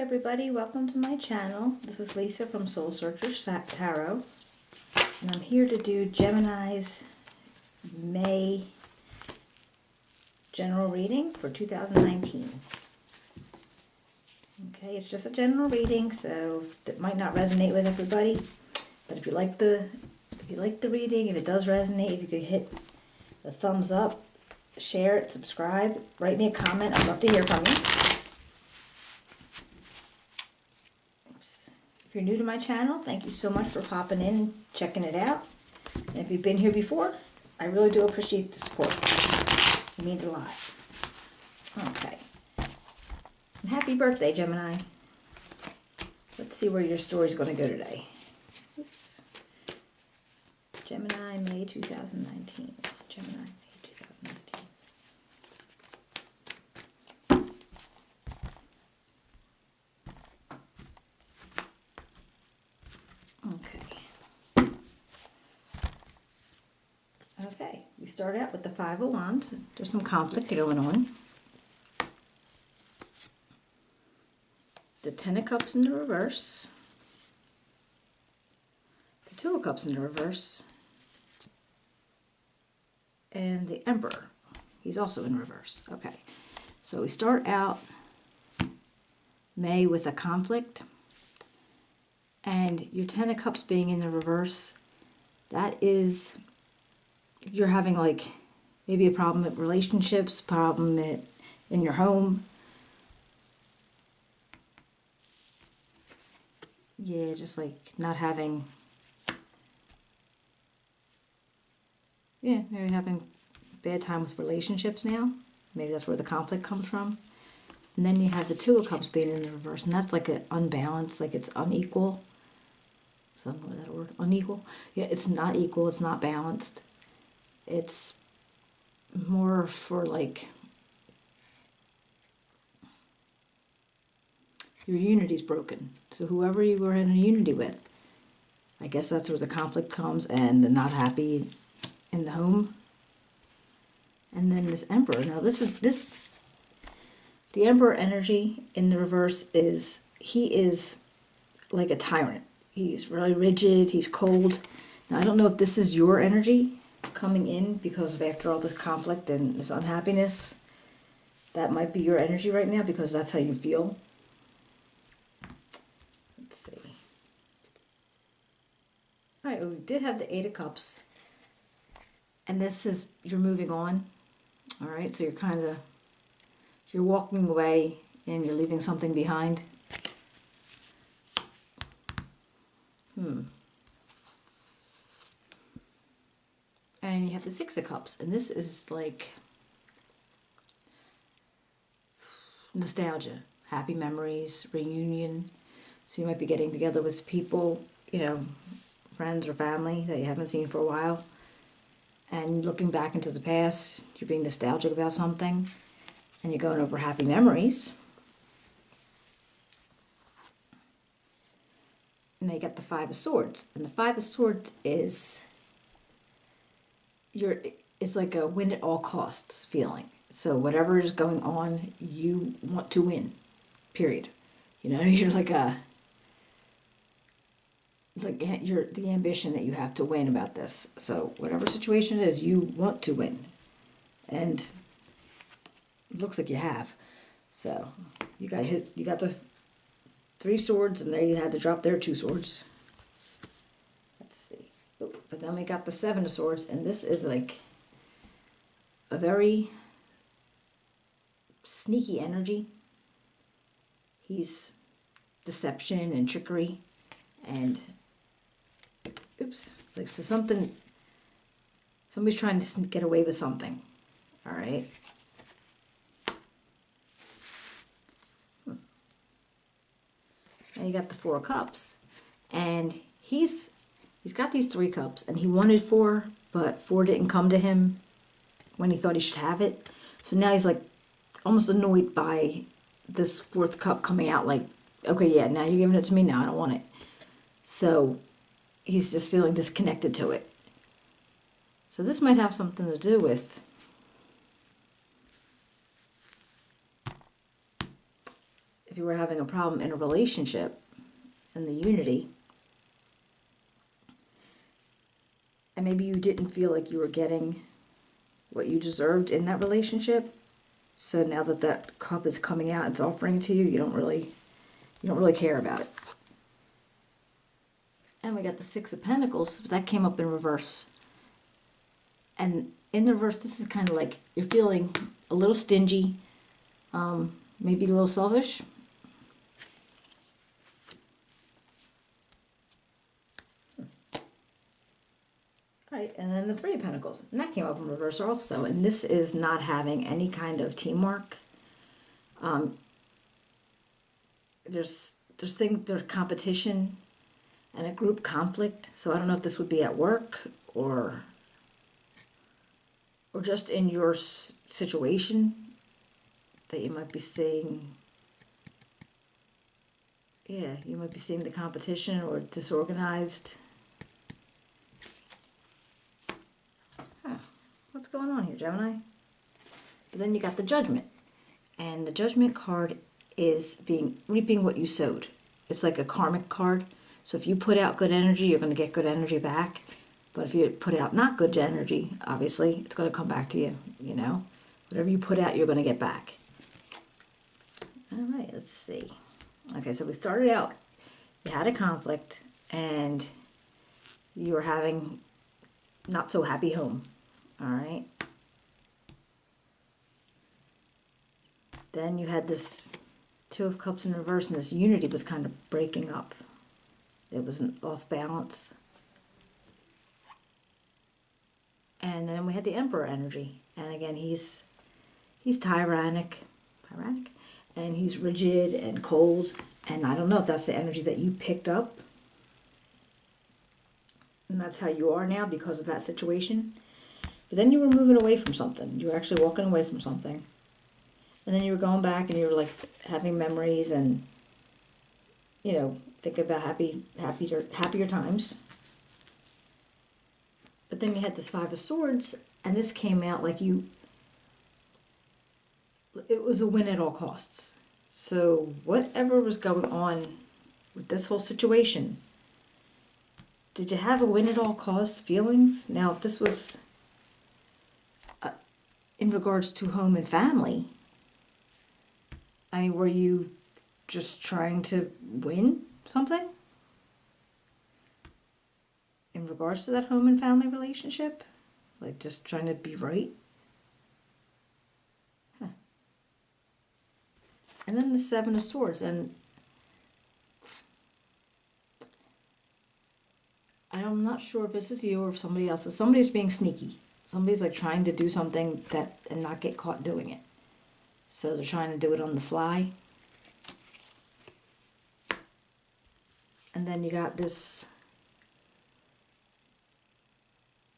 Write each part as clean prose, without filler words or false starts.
everybody, welcome to my channel. This is Lisa from Soul Searchers Tarot, and I'm here to do Gemini's May general reading for 2019. Okay, it's just a general reading, so it might not resonate with everybody, but if you like the reading, if it does resonate, if you could hit the thumbs up, share it, subscribe, write me a comment. I'd love to hear from you. If you're new to my channel, thank you so much for popping in and checking it out. And if you've been here before, I really do appreciate the support. It means a lot. Okay. And happy birthday, Gemini. Let's see where your story's going to go today. Oops. Gemini, May 2019. Gemini, May 2019. Okay, we start out with the Five of Wands. There's some conflict going on. The Ten of Cups in the reverse. The Two of Cups in the reverse. And the Emperor. He's also in reverse. Okay, so we start out May with a conflict. And your Ten of Cups being in the reverse, that is, you're having like maybe a problem with relationships, problem in your home. Yeah, just like not having, maybe having bad time with relationships now. Maybe that's where the conflict comes from. And then you have the Two of Cups being in the reverse, and that's like an unbalanced, like it's unequal. I don't know that word, unequal. Yeah, it's not equal, it's not balanced. It's more for like your unity's broken. So whoever you were in a unity with, I guess that's where the conflict comes, and the not happy in the home. And then this Emperor. Now the Emperor energy in the reverse is, he is like a tyrant. He's really rigid, he's cold. Now I don't know if this is your energy coming in because of after all this conflict and this unhappiness. That might be your energy right now because that's how you feel. Let's see. Alright, well, we did have the Eight of Cups. And this is, you're moving on. Alright, so you're walking away and you're leaving something behind. And you have the Six of Cups, and this is like nostalgia, happy memories, reunion. So you might be getting together with people, friends or family that you haven't seen for a while, and looking back into the past, you're being nostalgic about something, and you're going over happy memories. And they got the Five of Swords, and the Five of Swords is it's like a win at all costs feeling. So whatever is going on, you want to win, period. You're like you're the ambition that you have to win about this. So whatever situation it is, you want to win. And it looks like you have. So you got the Three Swords, and there you had to drop their Two Swords. Let's see. Oh, but then we got the Seven of Swords, and this is like a very sneaky energy. He's deception and trickery, and like so somebody's trying to get away with something. All right. Now you got the Four of Cups, and he's got these Three Cups, and he wanted four, but four didn't come to him when he thought he should have it. So now he's like almost annoyed by this fourth cup coming out, like, okay, yeah, now you're giving it to me, now I don't want it. So he's just feeling disconnected to it. So this might have something to do with if you were having a problem in a relationship and the unity, and maybe you didn't feel like you were getting what you deserved in that relationship. So now that that cup is coming out, it's offering to you, you don't really care about it. And we got the Six of Pentacles, that came up in reverse. And in the reverse, this is kind of like you're feeling a little stingy, maybe a little selfish. Right, and then the Three of Pentacles, and that came up in reverse also. And this is not having any kind of teamwork. There's competition and a group conflict. So I don't know if this would be at work or just in your situation that you might be seeing. Yeah, you might be seeing the competition or disorganized. What's going on here, Gemini? But then you got the Judgment. And the Judgment card is reaping what you sowed. It's like a karmic card. So if you put out good energy, you're going to get good energy back. But if you put out not good energy, obviously, it's going to come back to you, you know. Whatever you put out, you're going to get back. All right, let's see. Okay, so we started out, you had a conflict, and you were having not so happy home. All right. Then you had this Two of Cups in reverse, and this unity was kind of breaking up. It was an off balance. And then we had the Emperor energy. And again, he's tyrannic, and he's rigid and cold. And I don't know if that's the energy that you picked up. And that's how you are now because of that situation. But then you were moving away from something. You were actually walking away from something. And then you were going back and you were like having memories and, you know, thinking about happier times. But then you had this Five of Swords, and this came out like it was a win at all costs. So whatever was going on with this whole situation, did you have a win at all costs feelings? Now, if this was in regards to home and family, I mean, were you just trying to win something? In regards to that home and family relationship? Like just trying to be right? Huh. And then the Seven of Swords, and I'm not sure if this is you or if somebody else. Somebody's being sneaky. Somebody's like trying to do something and not get caught doing it. So they're trying to do it on the sly. And then you got this,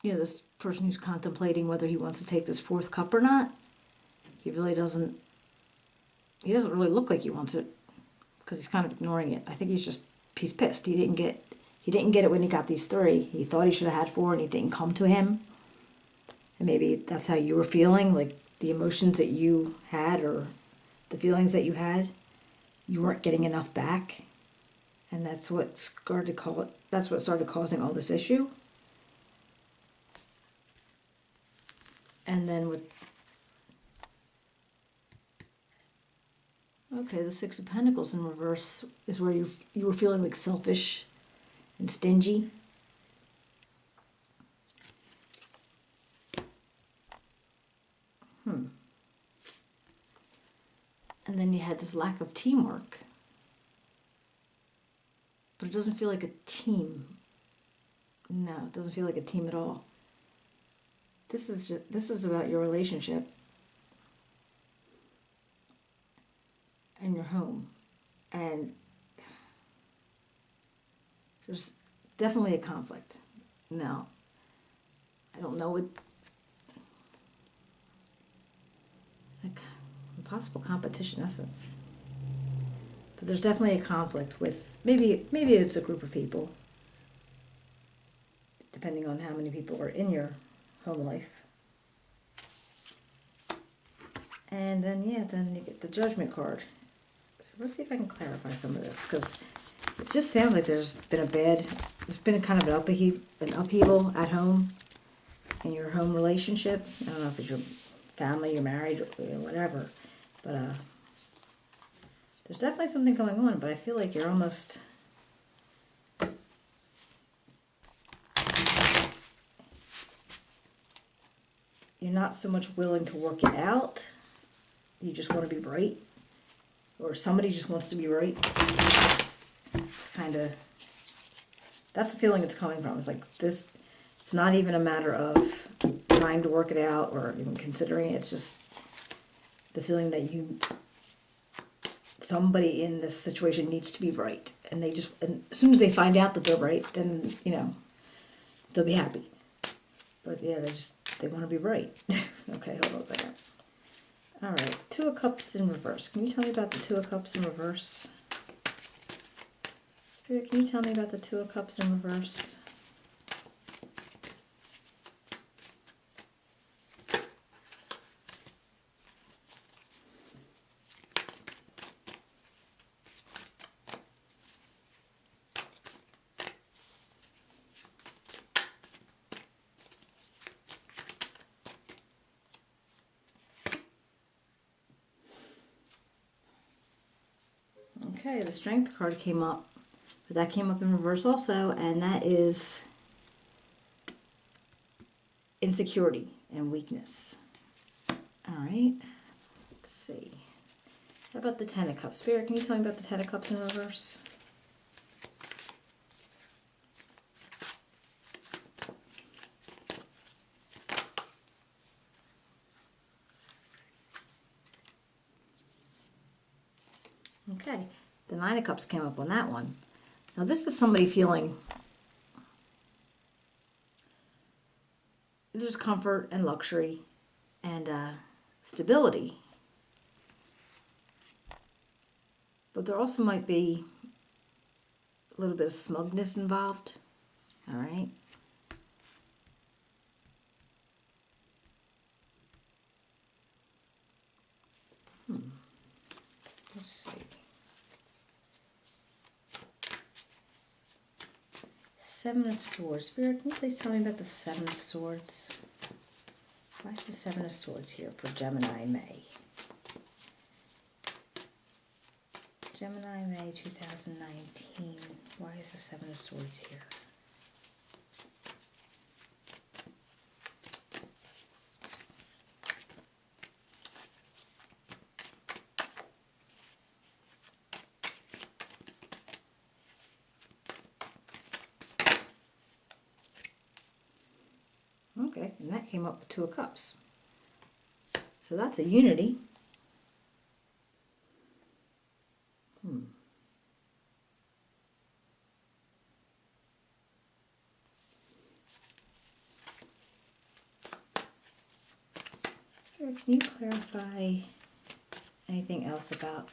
you know, this person who's contemplating whether he wants to take this fourth cup or not. He doesn't really look like he wants it because he's kind of ignoring it. I think he's pissed. He didn't get it when he got these three. He thought he should have had four and he didn't come to him. And maybe that's how you were feeling, like the emotions that you had or the feelings that you had, you weren't getting enough back. And that's what started causing all this issue. And then the Six of Pentacles in reverse is where you were feeling like selfish and stingy. And then you had this lack of teamwork. But it doesn't feel like a team. No, it doesn't feel like a team at all. This is about your relationship and your home. And there's definitely a conflict. Now, I don't know what possible competition, that's it. But there's definitely a conflict with maybe it's a group of people, depending on how many people are in your home life. And then you get the Judgment card. So let's see if I can clarify some of this, because it just sounds like there's been a kind of an upheaval at home in your home relationship. I don't know if it's your family, you're married, or whatever, but there's definitely something going on, but I feel like you're almost... You're not so much willing to work it out. You just want to be right. Or somebody just wants to be right. It's kind of... That's the feeling it's coming from. It's like this... It's not even a matter of trying to work it out or even considering it. It's just the feeling that somebody in this situation needs to be right. And they just... And as soon as they find out that they're right, then, they'll be happy. But yeah, they want to be right. Okay, hold on a second. All right, Two of Cups in reverse. Can you tell me about the Two of Cups in reverse? Spirit, can you tell me about the Two of Cups in reverse? Okay, the Strength card came up, but that came up in reverse also, and that is insecurity and weakness. All right, let's see. How about the Ten of Cups? Spirit, can you tell me about the Ten of Cups in reverse? Okay, the Nine of Cups came up on that one. Now this is somebody feeling there's comfort and luxury and stability. But there also might be a little bit of smugness involved. All right. Let's see. Seven of Swords. Spirit, can you please tell me about the Seven of Swords? Why is the Seven of Swords here for Gemini May? Gemini May 2019. Why is the Seven of Swords here? Okay, and that came up with Two of Cups. So that's a unity. Can you clarify anything else about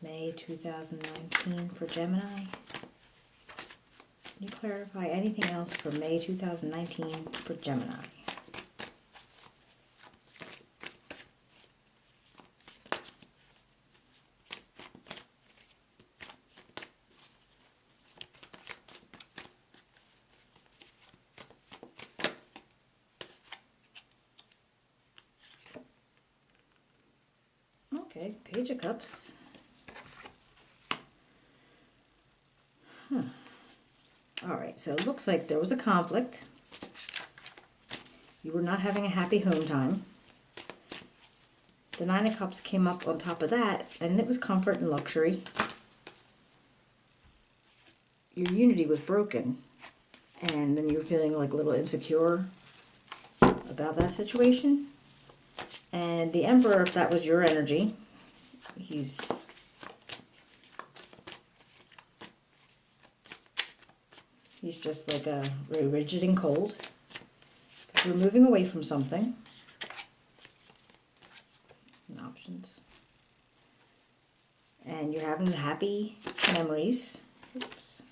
May 2019 for Gemini? Can you clarify anything else for May 2019 for Gemini? Okay, Page of Cups. Alright, so it looks like there was a conflict. You were not having a happy home time. The Nine of Cups came up on top of that, and it was comfort and luxury. Your unity was broken, and then you were feeling like a little insecure about that situation. And the Emperor, if that was your energy, he's just like very rigid and cold. You're moving away from something. And options. And you're having happy memories. Oops.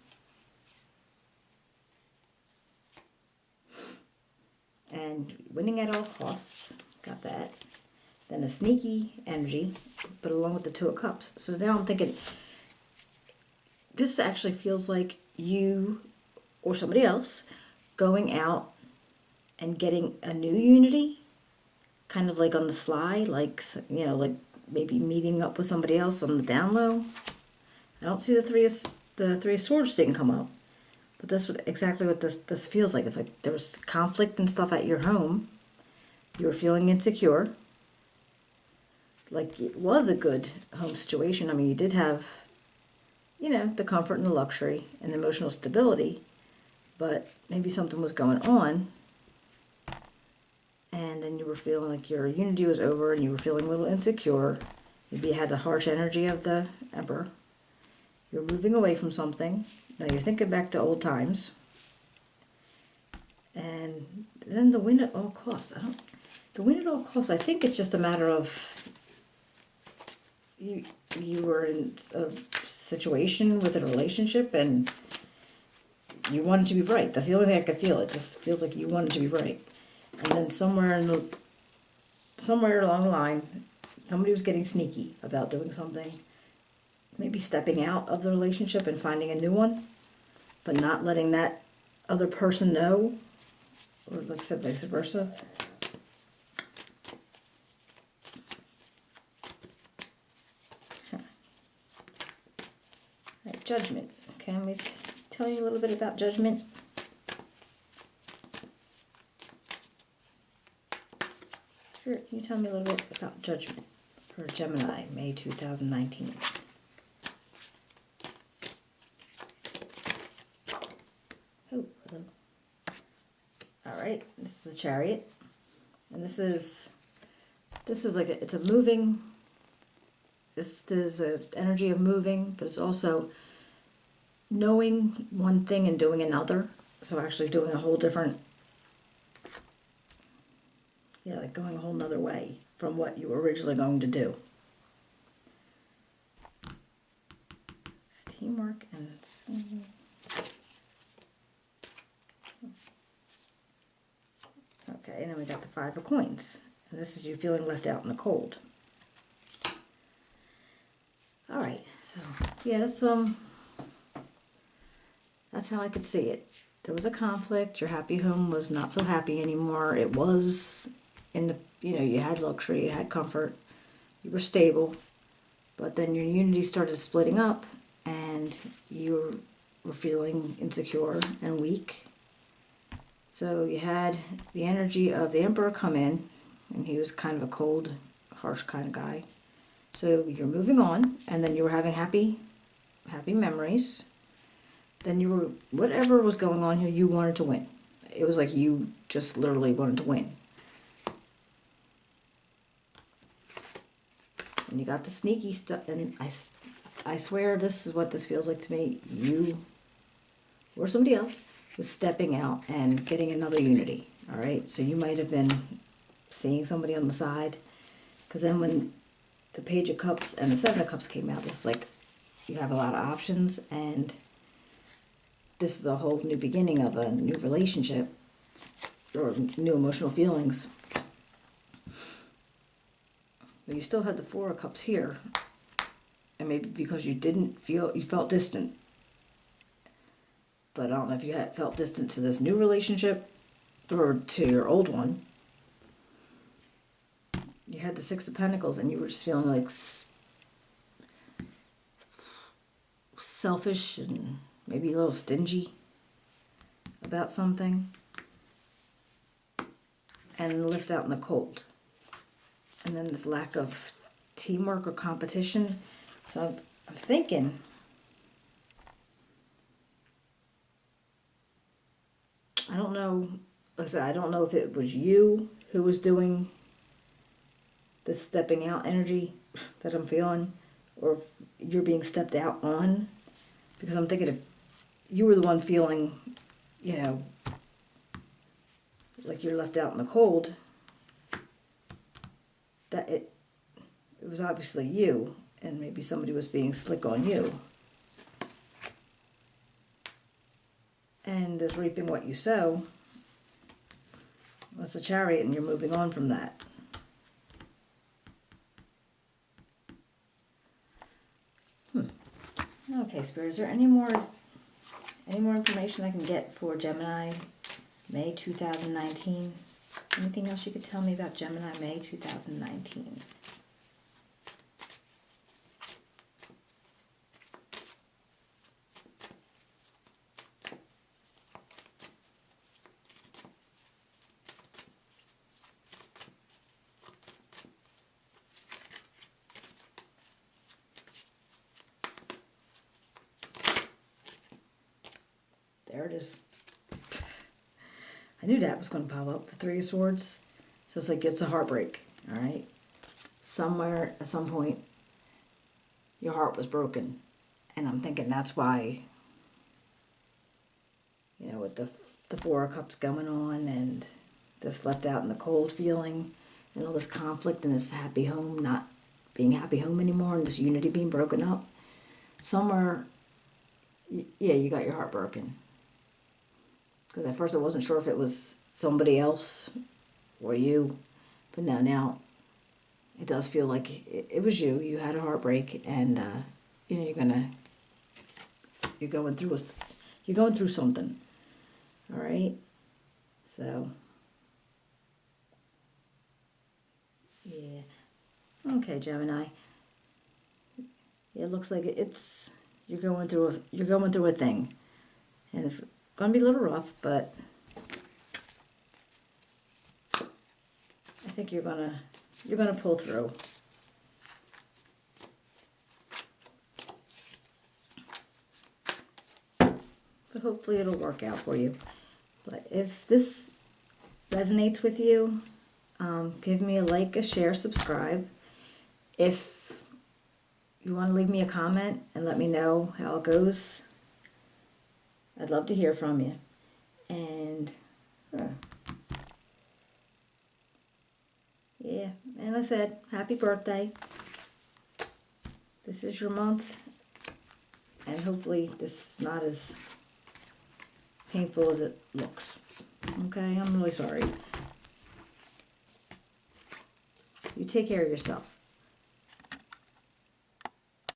And winning at all costs. Got that. then a sneaky energy, but along with the Two of Cups. So now I'm thinking, this actually feels like you or somebody else going out and getting a new unity, kind of like on the sly, like, you know, like maybe meeting up with somebody else on the down low. I don't see the Three of Swords didn't come up, but that's exactly what this feels like. It's like there was conflict and stuff at your home. You were feeling insecure. Like it was a good home situation. I mean, you did have, you know, the comfort and the luxury and emotional stability, but maybe something was going on, and then you were feeling like your unity was over and you were feeling a little insecure. Maybe you had the harsh energy of the Emperor. You're moving away from something. Now you're thinking back to old times. And then the win at all costs. The win at all costs, I think it's just a matter of you were in a situation with a relationship and you wanted to be right. That's the only thing I could feel. It just feels like you wanted to be right. And then somewhere along the line, somebody was getting sneaky about doing something. Maybe stepping out of the relationship and finding a new one, but not letting that other person know, or like I said, vice versa. Right, Judgment. Can we tell you a little bit about Judgment? Spirit, can you tell me a little bit about Judgment for Gemini, May 2019? Oh, hello. All right, this is the Chariot, and this is like it's a moving. This is an energy of moving, but it's also knowing one thing and doing another. So actually doing a whole different, yeah, like going a whole nother way from what you were originally going to do. It's teamwork and okay, and then we got the Five of Coins. And this is you feeling left out in the cold. All right, so yeah, that's how I could see it. There was a conflict. Your happy home was not so happy anymore. It was in the, you know, you had luxury, you had comfort, you were stable, but then your unity started splitting up and you were feeling insecure and weak. So you had the energy of the Emperor come in, and he was kind of a cold, harsh kind of guy. So you're moving on, and then you were having happy memories. Then you were, whatever was going on here, you wanted to win. It was like you just literally wanted to win. And you got the sneaky stuff, and I swear this is what this feels like to me. You or somebody else was stepping out and getting another unity. All right, so you might have been seeing somebody on the side, because then when the Page of Cups and the Seven of Cups came out, it's like you have a lot of options, and this is a whole new beginning of a new relationship or new emotional feelings. But you still had the Four of Cups here, and maybe because you felt distant. But I don't know if you had felt distant to this new relationship or to your old one. You had the Six of Pentacles, and you were just feeling like selfish and maybe a little stingy about something. And left out in the cold. And then this lack of teamwork or competition. So I'm thinking, I don't know, like I said, I don't know if it was you who was doing this stepping out energy that I'm feeling, or if you're being stepped out on, because I'm thinking if you were the one feeling, you know, like you're left out in the cold, that it was obviously you, and maybe somebody was being slick on you. And is reaping what you sow. Well, it's a Chariot, and you're moving on from that. Okay, Spirit, is there any more information I can get for Gemini May 2019? Anything else you could tell me about Gemini May 2019? There it is. I knew that was going to pop up, the Three of Swords. So it's like it's a heartbreak, all right? Somewhere, at some point, your heart was broken. And I'm thinking that's why, you know, with the Four of Cups going on and this left out in the cold feeling and all this conflict and this happy home not being happy home anymore and this unity being broken up, somewhere, yeah, you got your heart broken. Because at first I wasn't sure if it was somebody else or you, but now it does feel like it was you. You had a heartbreak, and you know you're going through something. All right, so yeah, okay, Gemini. It looks like you're going through a thing, and it's gonna be a little rough, but I think you're gonna pull through. But hopefully it'll work out for you. But if this resonates with you, give me a like, a share, subscribe. If you want to leave me a comment and let me know how it goes, I'd love to hear from you. And yeah, and I said, happy birthday. This is your month, and hopefully this is not as painful as it looks. Okay, I'm really sorry. You take care of yourself.